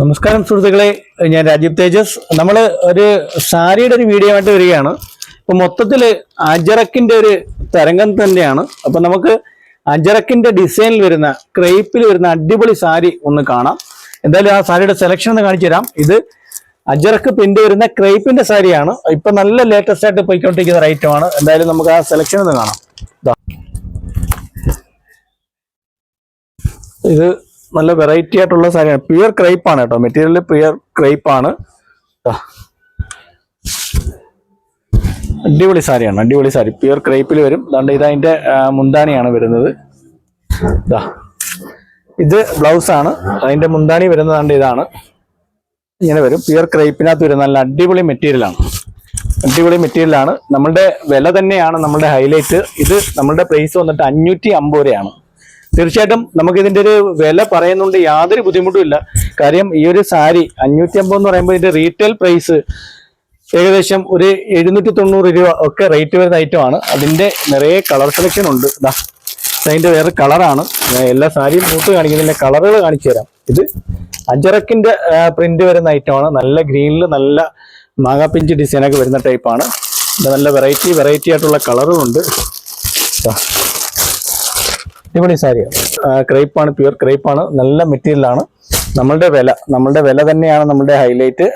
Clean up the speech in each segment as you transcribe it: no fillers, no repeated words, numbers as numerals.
നമസ്കാരം സുഹൃത്തുക്കളെ, ഞാൻ രാജീവ് തേജസ്. നമ്മൾ ഒരു സാരിയുടെ ഒരു വീഡിയോ ആയിട്ട് വരികയാണ്. ഇപ്പൊ മൊത്തത്തില് അജറക്കിന്റെ ഒരു തരംഗം തന്നെയാണ്. അപ്പൊ നമുക്ക് അജറക്കിന്റെ ഡിസൈനിൽ വരുന്ന ക്രേപ്പിൽ വരുന്ന അടിപൊളി സാരി ഒന്ന് കാണാം. എന്തായാലും ആ സാരിയുടെ സെലക്ഷൻ ഒന്ന് കാണിച്ചു തരാം. ഇത് അജറക്ക് പ്രിന്റ് വരുന്ന ക്രേപ്പിന്റെ സാരിയാണ്. ഇപ്പൊ നല്ല ലേറ്റസ്റ്റ് ആയിട്ട് പോയിക്കൊണ്ടിരിക്കുന്ന ഒരു ഐറ്റമാണ്. എന്തായാലും നമുക്ക് ആ സെലക്ഷൻ ഒന്ന് കാണാം. ഇത് നല്ല വെറൈറ്റി ആയിട്ടുള്ള സാരിയാണ്. പ്യുവർ ക്രേപ്പ് ആണ് കേട്ടോ. മെറ്റീരിയൽ പ്യുവർ ക്രേപ്പ് ആണ്. അടിപൊളി സാരിയാണ്, അടിപൊളി സാരി. പ്യുവർ ക്രേപ്പിൽ വരും. അതുകൊണ്ട് ഇതതിന്റെ മുന്താണിയാണ് വരുന്നത്. ഇത് ബ്ലൗസ് ആണ്. അതിന്റെ മുന്താണി വരുന്നതാണ്ട് ഇതാണ്. ഇങ്ങനെ വരും. പ്യുവർ ക്രേപ്പിനകത്ത് വരും. നല്ല അടിപൊളി മെറ്റീരിയലാണ്, അടിപൊളി മെറ്റീരിയലാണ്. നമ്മളുടെ വില തന്നെയാണ് നമ്മളുടെ ഹൈലൈറ്റ്. ഇത് നമ്മളുടെ പ്രൈസ് വന്നിട്ട് 550 രൂപയാണ്. തീർച്ചയായിട്ടും നമുക്ക് ഇതിന്റെ ഒരു വില പറയുന്നുണ്ട്, യാതൊരു ബുദ്ധിമുട്ടും ഇല്ല. കാര്യം ഈ ഒരു സാരി 550 എന്ന് പറയുമ്പോൾ ഇതിന്റെ റീറ്റെയിൽ പ്രൈസ് ഏകദേശം ഒരു 790 രൂപ ഒക്കെ റേറ്റ് വരുന്ന ഐറ്റമാണ്. അതിന്റെ നിറയെ കളർ സെലക്ഷൻ ഉണ്ട്. അതിന്റെ വേറെ കളറാണ്. എല്ലാ സാരിയും മൂത്ത് കാണിക്കുന്നതിന്റെ കളറുകൾ കാണിച്ചു തരാം. ഇത് അജറക്കിന്റെ പ്രിന്റ് വരുന്ന ഐറ്റമാണ്. നല്ല ഗ്രീനിൽ നല്ല മാങ്ങാപ്പിഞ്ച് ഡിസൈനൊക്കെ വരുന്ന ടൈപ്പാണ്. നല്ല വെറൈറ്റി ആയിട്ടുള്ള കളറുകളുണ്ട്. അടിപൊളി സാരിയാണ്. ക്രേപ്പാണ്, പ്യുവർ ക്രേപ്പാണ്. നല്ല മെറ്റീരിയലാണ്. നമ്മളുടെ വില തന്നെയാണ് നമ്മളുടെ ഹൈലൈറ്റ്.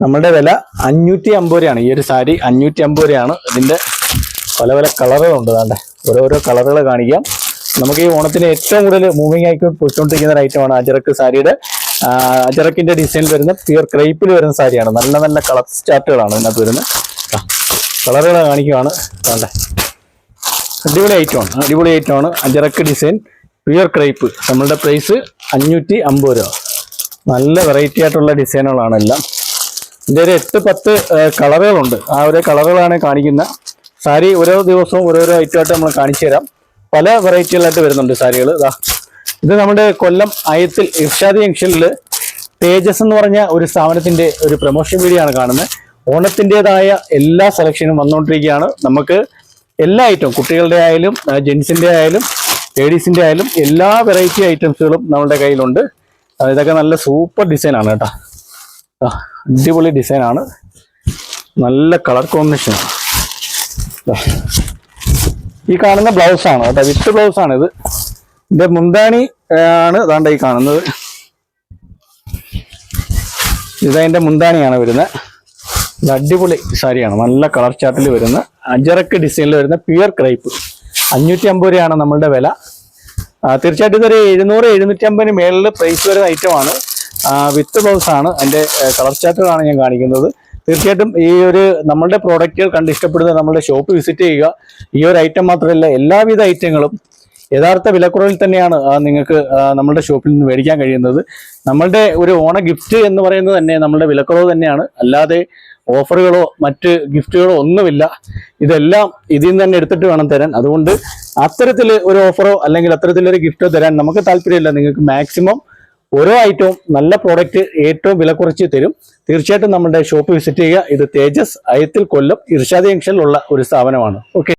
നമ്മളുടെ വില 550 രൂപയാണ്. ഈ ഒരു സാരി 550 രൂപയാണ്. ഇതിന്റെ പല പല കളറുകളുണ്ട്. അതാണ്ട് ഓരോരോ കളറുകൾ കാണിക്കാം. നമുക്ക് ഈ ഓണത്തിന് ഏറ്റവും കൂടുതൽ മൂവിങ് ആയി പോയിക്കൊണ്ടിരിക്കുന്ന ഒരു ഐറ്റമാണ് അജറക്ക് സാരിയുടെ. അജറക്കിന്റെ ഡിസൈനിൽ വരുന്ന പ്യുവർ ക്രേപ്പിൽ വരുന്ന സാരിയാണ്. നല്ല നല്ല കളർ ചാർട്ടുകളാണ് ഇതിനകത്ത് വരുന്നത്. കളറുകൾ കാണിക്കുവാണ്. അതാണ്ട് അടിപൊളി ഐറ്റമാണ്. അജറക്ക് ഡിസൈൻ പ്യുവർ ക്രേപ്പ്. നമ്മളുടെ പ്രൈസ് 550 രൂപ. നല്ല വെറൈറ്റി ആയിട്ടുള്ള ഡിസൈനുകളാണ് എല്ലാം. ഇതിൻ്റെ ഒരു 8-10 കളറുകളുണ്ട്. ആ ഒരു കളറുകളാണ് കാണിക്കുന്ന സാരി. ഓരോ ദിവസവും ഓരോരോ ഐറ്റമായിട്ട് നമ്മൾ കാണിച്ചു തരാം. പല വെറൈറ്റികളായിട്ട് വരുന്നുണ്ട് സാരികൾ. ഇത് നമ്മുടെ കൊല്ലം അയത്തിൽ ഇർഷാദ് ജംഗ്ഷനിൽ തേജസ് എന്ന് പറഞ്ഞ ഒരു സ്ഥാപനത്തിന്റെ ഒരു പ്രൊമോഷൻ വീഡിയോ ആണ് കാണുന്നത്. ഓണത്തിൻ്റെതായ എല്ലാ സെലക്ഷനും വന്നുകൊണ്ടിരിക്കുകയാണ്. നമുക്ക് എല്ലാ ഐറ്റവും, കുട്ടികളുടെ ആയാലും ജെൻസിന്റെ ആയാലും ലേഡീസിന്റെ ആയാലും എല്ലാ വെറൈറ്റി ഐറ്റംസുകളും നമ്മളുടെ കയ്യിലുണ്ട്. ഇതൊക്കെ നല്ല സൂപ്പർ ഡിസൈനാണ് കേട്ടോ. അടിപൊളി ഡിസൈനാണ്. നല്ല കളർ കോമ്പിനേഷൻ. ഈ കാണുന്ന ബ്ലൗസാണ് കേട്ടോ. വിത്ത് ബ്ലൗസാണ് ഇത്. ഇതിന്റെ മുന്താണി ആണ് അതാണ്ട് ഈ കാണുന്നത്. ഇതതിന്റെ മുന്താണിയാണ് വരുന്നത്. ഇത് അടിപൊളി സാരിയാണ്. നല്ല കളർ ചാർട്ടിൽ വരുന്ന അജറക്ക് ഡിസൈനിൽ വരുന്ന പ്യുവർ ക്രേപ്പ്. 550 രൂപയാണ് നമ്മളുടെ വില. തീർച്ചയായിട്ടും ഇതൊരു 700-750 മേളിൽ പ്രൈസ് വരുന്ന ഐറ്റമാണ്. വിത്ത് ബ്ലൗസ് ആണ്. അതിന്റെ കളർ ചാർട്ടുകളാണ് ഞാൻ കാണിക്കുന്നത്. തീർച്ചയായിട്ടും ഈ ഒരു നമ്മളുടെ പ്രോഡക്റ്റുകൾ കണ്ട് ഇഷ്ടപ്പെടുന്ന നമ്മളുടെ ഷോപ്പ് വിസിറ്റ് ചെയ്യുക. ഈ ഒരു ഐറ്റം മാത്രമല്ല, എല്ലാവിധ ഐറ്റങ്ങളും യഥാർത്ഥ വിലക്കുറവിൽ തന്നെയാണ് നിങ്ങൾക്ക് നമ്മളുടെ ഷോപ്പിൽ നിന്ന് മേടിക്കാൻ കഴിയുന്നത്. നമ്മളുടെ ഒരു ഓണ ഗിഫ്റ്റ് എന്ന് പറയുന്നത് തന്നെ നമ്മളുടെ വിലക്കുറവ് തന്നെയാണ്. അല്ലാതെ ഓഫറുകളോ മറ്റ് ഗിഫ്റ്റുകളോ ഒന്നുമില്ല. ഇതെല്ലാം ഇതിൽ നിന്ന് തന്നെ എടുത്തിട്ട് വേണം തരാൻ. അതുകൊണ്ട് അത്തരത്തിൽ ഒരു ഓഫറോ അല്ലെങ്കിൽ അത്തരത്തിലൊരു ഗിഫ്റ്റോ തരാൻ നമുക്ക് താല്പര്യമില്ല. നിങ്ങൾക്ക് മാക്സിമം ഓരോ ഐറ്റവും നല്ല പ്രോഡക്റ്റ് ഏറ്റവും വില കുറച്ച് തരും. തീർച്ചയായിട്ടും നമ്മുടെ ഷോപ്പ് വിസിറ്റ് ചെയ്യുക. ഇത് തേജസ് അയത്തിൽ കൊല്ലം ഇർഷാദ് ജംഗ്ഷനിലുള്ള ഒരു സ്ഥാപനമാണ്. ഓക്കെ.